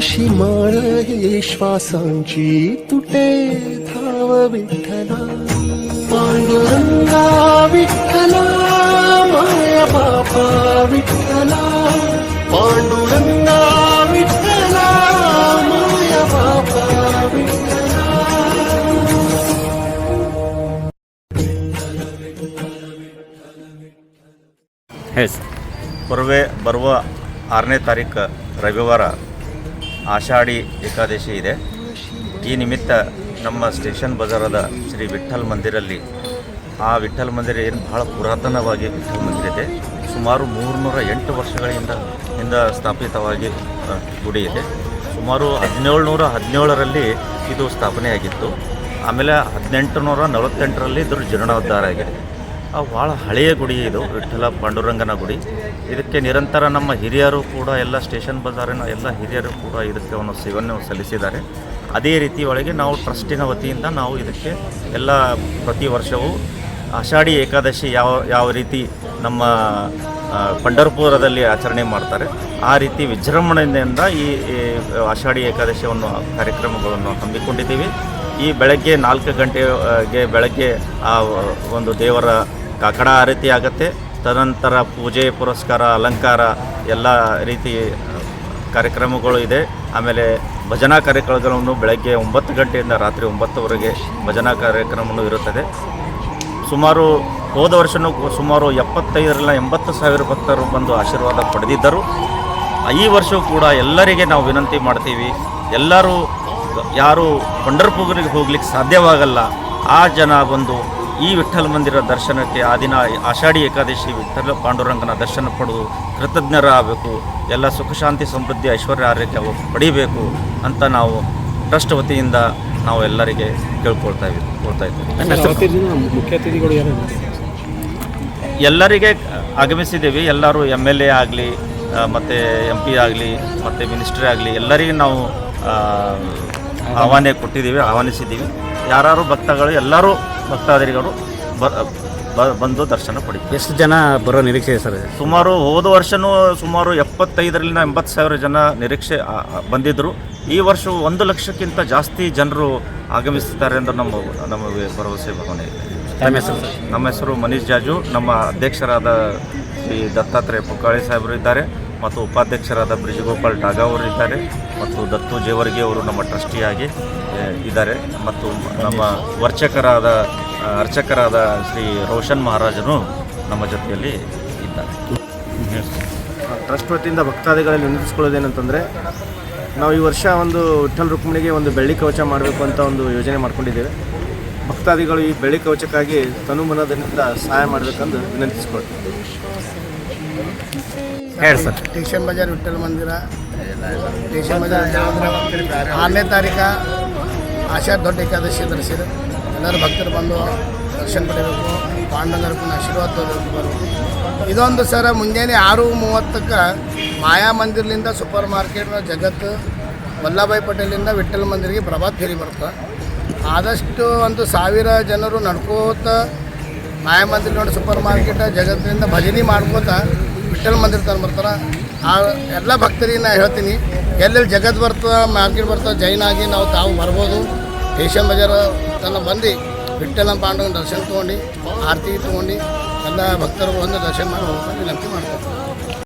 कशी माळ ही श्वासांची तुटे धाव विठ्ठला पांडुरंगा विठ्ठला माया बापा विठ्ठला पांडुरंगा विठ्ठला माया बापा विठ्ठला. ಹೇಳಿ ಬರುವ 6ನೇ ತಾರೀಕು ರವಿವಾರ ಆಷಾಢಿ ಏಕಾದಶಿ ಇದೆ. ಈ ನಿಮಿತ್ತ ನಮ್ಮ ಸ್ಟೇಷನ್ ಬಜಾರದ ಶ್ರೀ ವಿಠ್ಠಲ್ ಮಂದಿರಲ್ಲಿ ಆ ವಿಠ್ಠಲ್ ಮಂದಿರ ಏನು ಬಹಳ ಪುರಾತನವಾಗಿ ವಿಠ್ಠಲ್ ಮಂದಿರ ಇದೆ. ಸುಮಾರು 308 ವರ್ಷಗಳಿಂದ ಸ್ಥಾಪಿತವಾಗಿ ಗುಡಿ ಇದೆ. ಸುಮಾರು 1717ರಲ್ಲಿ ಇದು ಸ್ಥಾಪನೆಯಾಗಿತ್ತು. ಆಮೇಲೆ 1848ರಲ್ಲಿ ಇದರ ಜೀರ್ಣೋದ್ಧಾರ ಆಗಿದೆ. ಭಾಳ ಹಳೆಯ ಗುಡಿ ಇದು ವಿಠ್ಠಲ ಪಾಂಡುರಂಗನ ಗುಡಿ. ಇದಕ್ಕೆ ನಿರಂತರ ನಮ್ಮ ಹಿರಿಯರು ಕೂಡ ಎಲ್ಲ ಸ್ಟೇಷನ್ ಬಜಾರಿನ ಎಲ್ಲ ಹಿರಿಯರು ಕೂಡ ಇದಕ್ಕೆ ಒಂದು ಸೇವೆಯನ್ನು ಸಲ್ಲಿಸಿದ್ದಾರೆ. ಅದೇ ರೀತಿ ಒಳಗೆ ನಾವು ಟ್ರಸ್ಟಿನ ವತಿಯಿಂದ ನಾವು ಇದಕ್ಕೆ ಎಲ್ಲ ಪ್ರತಿ ವರ್ಷವೂ ಆಷಾಢಿ ಏಕಾದಶಿ ಯಾವ ರೀತಿ ನಮ್ಮ ಪಂಢರಪುರದಲ್ಲಿ ಆಚರಣೆ ಮಾಡ್ತಾರೆ ಆ ರೀತಿ ವಿಜೃಂಭಣೆಯಿಂದ ಈ ಆಷಾಢಿ ಏಕಾದಶಿಯನ್ನು ಕಾರ್ಯಕ್ರಮಗಳನ್ನು ಹಮ್ಮಿಕೊಂಡಿದ್ದೀವಿ. ಈ ಬೆಳಗ್ಗೆ 4 ಗಂಟೆಗೆ ಬೆಳಗ್ಗೆ ಆ ಒಂದು ದೇವರ ಕಾಕಡ ಆರತಿ ಆಗುತ್ತೆ. ತದನಂತರ ಪೂಜೆ ಪುರಸ್ಕಾರ ಅಲಂಕಾರ ಎಲ್ಲ ರೀತಿ ಕಾರ್ಯಕ್ರಮಗಳು ಇದೆ. ಆಮೇಲೆ ಭಜನಾ ಕಾರ್ಯಕ್ರಮಗಳನ್ನು ಬೆಳಗ್ಗೆ 9 ಗಂಟೆಯಿಂದ ರಾತ್ರಿ 9ವರೆಗೆ ಭಜನಾ ಕಾರ್ಯಕ್ರಮವೂ ಇರುತ್ತದೆ. ಸುಮಾರು ಹೋದ ವರ್ಷವೂ ಸುಮಾರು 75,000 80,000 ಭಕ್ತರು ಬಂದು ಆಶೀರ್ವಾದ ಪಡೆದಿದ್ದರು. ಈ ವರ್ಷವೂ ಕೂಡ ಎಲ್ಲರಿಗೆ ನಾವು ವಿನಂತಿ ಮಾಡ್ತೀವಿ, ಎಲ್ಲರೂ ಯಾರು ಪಂಢರಪುರಿಗೆ ಹೋಗ್ಲಿಕ್ಕೆ ಸಾಧ್ಯವಾಗಲ್ಲ ಆ ಜನ ಬಂದು ಈ ವಿಠ್ಠಲ ಮಂದಿರ ದರ್ಶನಕ್ಕೆ ಆ ದಿನ ಆಷಾಢಿ ಏಕಾದಶಿ ವಿಠ್ಠಲ ಪಾಂಡುರಂಗನ ದರ್ಶನ ಪಡೆದು ಕೃತಜ್ಞರಾಗಬೇಕು, ಎಲ್ಲ ಸುಖ ಶಾಂತಿ ಸಮೃದ್ಧಿ ಐಶ್ವರ್ಯ ಆರೋಗ್ಯ ಪಡಿಬೇಕು ಅಂತ ನಾವು ಟ್ರಸ್ಟ್ ವತಿಯಿಂದ ನಾವು ಎಲ್ಲರಿಗೆ ಕೇಳ್ಕೊಳ್ತಾ ಇದ್ದೀವಿ. ಮುಖ್ಯ ಅತಿಥಿಗಳು ಎಲ್ಲರಿಗೆ ಆಗಮಿಸಿದ್ದೀವಿ. ಎಲ್ಲರೂ MLA ಆಗಲಿ ಮತ್ತು MP ಆಗಲಿ ಮತ್ತು ಮಿನಿಸ್ಟ್ರಿ ಆಗಲಿ ಎಲ್ಲರಿಗೆ ನಾವು ಆಹ್ವಾನಿಸಿದ್ದೀವಿ. ಯಾರು ಭಕ್ತಗಳು ಎಲ್ಲರೂ ಭಕ್ತಾದಿಗಳು ಬಂದು ದರ್ಶನ ಪಡಿತೀವಿ. ಎಷ್ಟು ಜನ ಬರೋ ನಿರೀಕ್ಷೆ ಸರ್? ಸುಮಾರು ಹೋದ ವರ್ಷವೂ ಸುಮಾರು 75,000 80,000 ಜನ ನಿರೀಕ್ಷೆ ಬಂದಿದ್ದರು. ಈ ವರ್ಷ 1 ಲಕ್ಷಕ್ಕಿಂತ ಜಾಸ್ತಿ ಜನರು ಆಗಮಿಸುತ್ತಾರೆ ಎಂದು ನಮಗೆ ಭರವಸೆ ಭಾವನೆ ಇದೆ. ನಮ್ಮ ಹೆಸರು ಮನೀಶ್ ಜಾಜು. ನಮ್ಮ ಅಧ್ಯಕ್ಷರಾದ ಶ್ರೀ ದತ್ತಾತ್ರೇಯ ಪುಕ್ಕಾಳಿ ಸಾಹೇಬರು ಇದ್ದಾರೆ ಮತ್ತು ಉಪಾಧ್ಯಕ್ಷರಾದ ಬ್ರಿಜಗೋಪಾಲ್ ಟಾಗಾ ಅವರು ಇದ್ದಾರೆ ಮತ್ತು ದತ್ತು ಜೇವರ್ಗಿ ಅವರು ನಮ್ಮ ಟ್ರಸ್ಟಿಯಾಗಿ ಇದ್ದಾರೆ ಮತ್ತು ನಮ್ಮ ಅರ್ಚಕರಾದ ಶ್ರೀ ರೋಷನ್ ಮಹಾರಾಜನು ನಮ್ಮ ಜೊತೆಯಲ್ಲಿ ಇದ್ದಾರೆ. ಟ್ರಸ್ಟ್ ವತಿಯಿಂದ ಭಕ್ತಾದಿಗಳಲ್ಲಿ ವಿನಂತಿಸ್ಕೊಳ್ಳೋದೇನಂತಂದರೆ, ನಾವು ಈ ವರ್ಷ ಒಂದು ವಿಠ್ಠಲ ರುಕ್ಮಿಣಿಗೆ ಒಂದು ಬೆಳ್ಳಿ ಕವಚ ಮಾಡಬೇಕು ಅಂತ ಒಂದು ಯೋಜನೆ ಮಾಡ್ಕೊಂಡಿದ್ದೇವೆ. ಭಕ್ತಾದಿಗಳು ಈ ಬೆಳ್ಳಿ ಕವಚಕ್ಕಾಗಿ ತನುಮನದಿಂದ ಸಹಾಯ ಮಾಡಬೇಕಂದು ವಿನಂತಿಸ್ಕೊಳ್ತೀವಿ. ಹೇಳಿ ಸರ್. ಸ್ಟೇಷನ್ ಬಜಾರ್ ವಿಠ್ಠಲ ಮಂದಿರ ಸ್ಟೇಷನ್ ಬಜಾರ್ 6ನೇ ತಾರೀಕು ಆಷಾಢ ದೊಡ್ಡ ಏಕಾದಶಿ ದರ್ಶನ ಎಲ್ಲರೂ ಭಕ್ತರು ಬಂದು ದರ್ಶನ ಪಡೆಯಬೇಕು, ಪಾಂಡವರಕ್ಕೂ ಆಶೀರ್ವಾದ ಬರಬೇಕು. ಇದೊಂದು ಸರ ಮುಂಜಾನೆ 6:30ಕ್ಕೆ ಮಾಯಾ ಮಂದಿರಲಿಂದ ಸೂಪರ್ ಮಾರ್ಕೆಟ್ನ ಜಗತ್ತು ವಲ್ಲಭಾಯ್ ಪಟೇಲಿಂದ ವಿಠ್ಠಲ ಮಂದಿರಿಗೆ ಪ್ರಭಾತ್ ಫೇರಿ ಬರುತ್ತೆ. ಆದಷ್ಟು ಒಂದು 1000 ಜನರು ನಡ್ಕೋತ ಮಾಯಾ ಮಂದಿರ ನೋಡಿ ಸೂಪರ್ ಮಾರ್ಕೆಟ್ ಜಗತ್ತಿನಿಂದ ಭಜನೆ ಮಾಡ್ಕೋತ ವಿಠ್ಠಲ ಮಂದಿರ ತನಕ ಬರ್ತಾರೆ. ಆ ಎಲ್ಲ ಭಕ್ತರಿಗೆ ನಾನು ಹೇಳ್ತೀನಿ, ಎಲ್ಲೆಲ್ಲಿ ಜಗತ್ತು ಬರ್ತದೆ ಮಾರ್ಕೆಟ್ ಬರ್ತದೆ ಜೈನ್ ಆಗಿ ತಾವು ಬರ್ಬೋದು. ಸ್ಟೇಷನ್ ಬಜಾರ್ ತನಕ ಬಂದು ವಿಠ್ಠಲ ಪಾಂಡವನ ದರ್ಶನ ತೊಗೊಂಡು ಆರತಿ ತೊಗೊಂಡು ಎಲ್ಲ ಭಕ್ತರು ಬಂದು ದರ್ಶನ ಮಾಡಿ ಹೋಗ್ಕೊಂಡು ವಿನಂತಿ ಮಾಡ್ತಾರೆ.